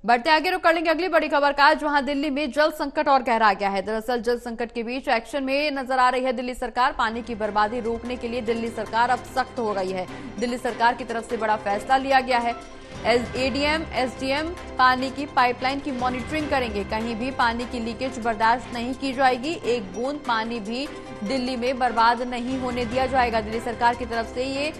बढ़ते आगे रुक कर लेंगे अगली बड़ी खबर का, जहां दिल्ली में जल संकट और गहरा गया है। दरअसल जल संकट के बीच एक्शन में नजर आ रही है दिल्ली सरकार। पानी की बर्बादी रोकने के लिए दिल्ली सरकार अब सख्त हो गई है। दिल्ली सरकार की तरफ से बड़ा फैसला लिया गया है। एडीएम, एसडीएम पानी की पाइपलाइन की मॉनिटरिंग करेंगे। कहीं भी पानी की लीकेज बर्दाश्त नहीं की जाएगी। एक बूंद पानी भी दिल्ली में बर्बाद नहीं होने दिया जाएगा। दिल्ली सरकार की तरफ से ये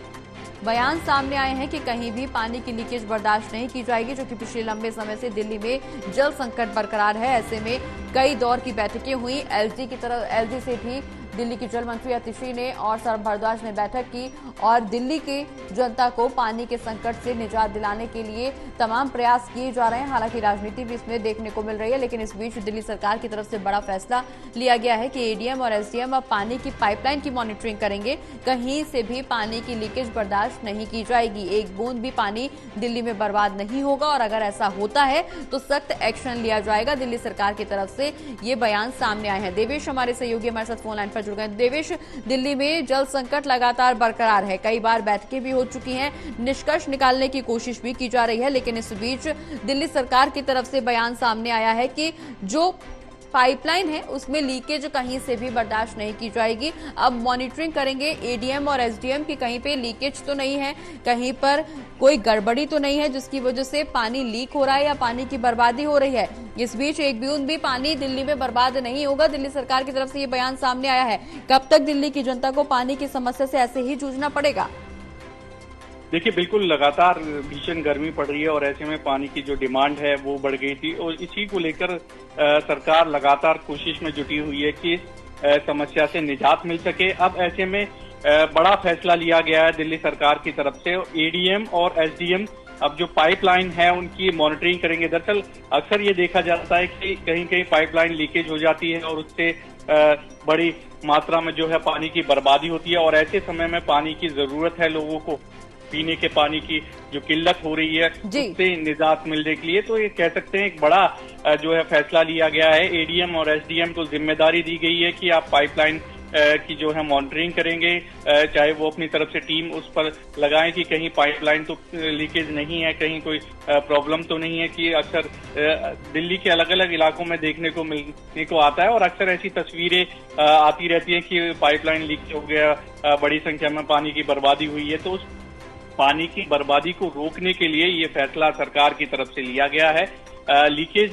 बयान सामने आए हैं कि कहीं भी पानी की लीकेज बर्दाश्त नहीं की जाएगी, जो कि पिछले लंबे समय से दिल्ली में जल संकट बरकरार है। ऐसे में कई दौर की बैठकें हुई। एलजी से भी दिल्ली की जल मंत्री अतिशी ने और सौरभ भारद्वाज ने बैठक की और दिल्ली के जनता को पानी के संकट से निजात दिलाने के लिए तमाम प्रयास किए जा रहे हैं। हालांकि राजनीति भी इसमें देखने को मिल रही है, लेकिन इस बीच दिल्ली सरकार की तरफ से बड़ा फैसला लिया गया है कि एडीएम और एसडीएम अब पानी की पाइपलाइन की मॉनिटरिंग करेंगे। कहीं से भी पानी की लीकेज बर्दाश्त नहीं की जाएगी। एक बूंद भी पानी दिल्ली में बर्बाद नहीं होगा और अगर ऐसा होता है तो सख्त एक्शन लिया जाएगा। दिल्ली सरकार की तरफ से ये बयान सामने आए हैं। देवेश हमारे सहयोगी हमारे साथ फोन लाइन पर जुड़ गए। देवेश, दिल्ली में जल संकट लगातार बरकरार है, कई बार बैठकें भी हो चुकी हैं, निष्कर्ष निकालने की कोशिश भी की जा रही है, लेकिन इस बीच दिल्ली सरकार की तरफ से बयान सामने आया है कि जो पाइपलाइन है उसमें लीकेज कहीं से भी बर्दाश्त नहीं की जाएगी। अब मॉनिटरिंग करेंगे एडीएम और एसडीएम की कहीं पे लीकेज तो नहीं है, कहीं पर कोई गड़बड़ी तो नहीं है जिसकी वजह से पानी लीक हो रहा है या पानी की बर्बादी हो रही है। इस बीच एक बूंद भी पानी दिल्ली में बर्बाद नहीं होगा। दिल्ली सरकार की तरफ से ये बयान सामने आया है। कब तक दिल्ली की जनता को पानी की समस्या से ऐसे ही जूझना पड़ेगा? देखिए, बिल्कुल लगातार भीषण गर्मी पड़ रही है और ऐसे में पानी की जो डिमांड है वो बढ़ गई थी और इसी को लेकर सरकार लगातार कोशिश में जुटी हुई है कि समस्या से निजात मिल सके। अब ऐसे में बड़ा फैसला लिया गया है दिल्ली सरकार की तरफ से। एडीएम और एसडीएम अब जो पाइपलाइन है उनकी मॉनिटरिंग करेंगे। दरअसल अक्सर ये देखा जाता है कि कहीं कहीं पाइपलाइन लीकेज हो जाती है और उससे बड़ी मात्रा में जो है पानी की बर्बादी होती है और ऐसे समय में पानी की जरूरत है लोगों को। पीने के पानी की जो किल्लत हो रही है उससे निजात मिलने के लिए तो ये कह सकते हैं एक बड़ा जो है फैसला लिया गया है। एडीएम और एसडीएम को जिम्मेदारी दी गई है कि आप पाइपलाइन की जो है मॉनिटरिंग करेंगे, चाहे वो अपनी तरफ से टीम उस पर लगाएं कि कहीं पाइपलाइन तो लीकेज नहीं है, कहीं कोई प्रॉब्लम तो नहीं है। कि अक्सर दिल्ली के अलग अलग इलाकों में देखने को मिलने को आता है और अक्सर ऐसी तस्वीरें आती रहती हैं कि पाइपलाइन लीक हो गया, बड़ी संख्या में पानी की बर्बादी हुई है। तो उस पानी की बर्बादी को रोकने के लिए ये फैसला सरकार की तरफ से लिया गया है। लीकेज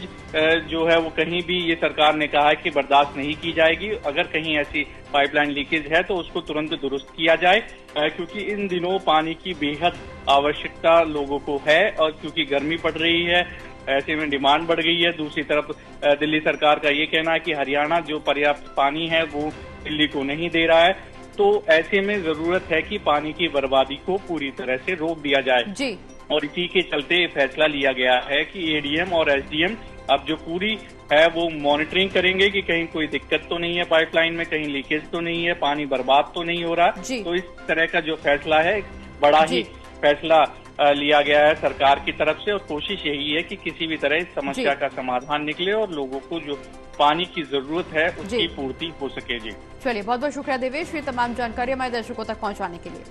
जो है वो कहीं भी ये सरकार ने कहा है कि बर्दाश्त नहीं की जाएगी। अगर कहीं ऐसी पाइपलाइन लीकेज है तो उसको तुरंत दुरुस्त किया जाए, क्योंकि इन दिनों पानी की बेहद आवश्यकता लोगों को है और क्योंकि गर्मी पड़ रही है ऐसे में डिमांड बढ़ गई है। दूसरी तरफ दिल्ली सरकार का ये कहना है कि हरियाणा जो पर्याप्त पानी है वो दिल्ली को नहीं दे रहा है। तो ऐसे में जरूरत है कि पानी की बर्बादी को पूरी तरह से रोक दिया जाए जी। और इसी के चलते फैसला लिया गया है कि एडीएम और एसडीएम अब जो पूरी है वो मॉनिटरिंग करेंगे कि कहीं कोई दिक्कत तो नहीं है पाइपलाइन में, कहीं लीकेज तो नहीं है, पानी बर्बाद तो नहीं हो रहा। तो इस तरह का जो फैसला है बड़ा ही फैसला लिया गया है सरकार की तरफ से और कोशिश यही है कि किसी भी तरह इस समस्या का समाधान निकले और लोगों को जो पानी की जरूरत है उसकी पूर्ति हो सके। जी चलिए, बहुत बहुत शुक्रिया देवेश, ये तमाम जानकारी हमारे दर्शकों तक पहुंचाने के लिए।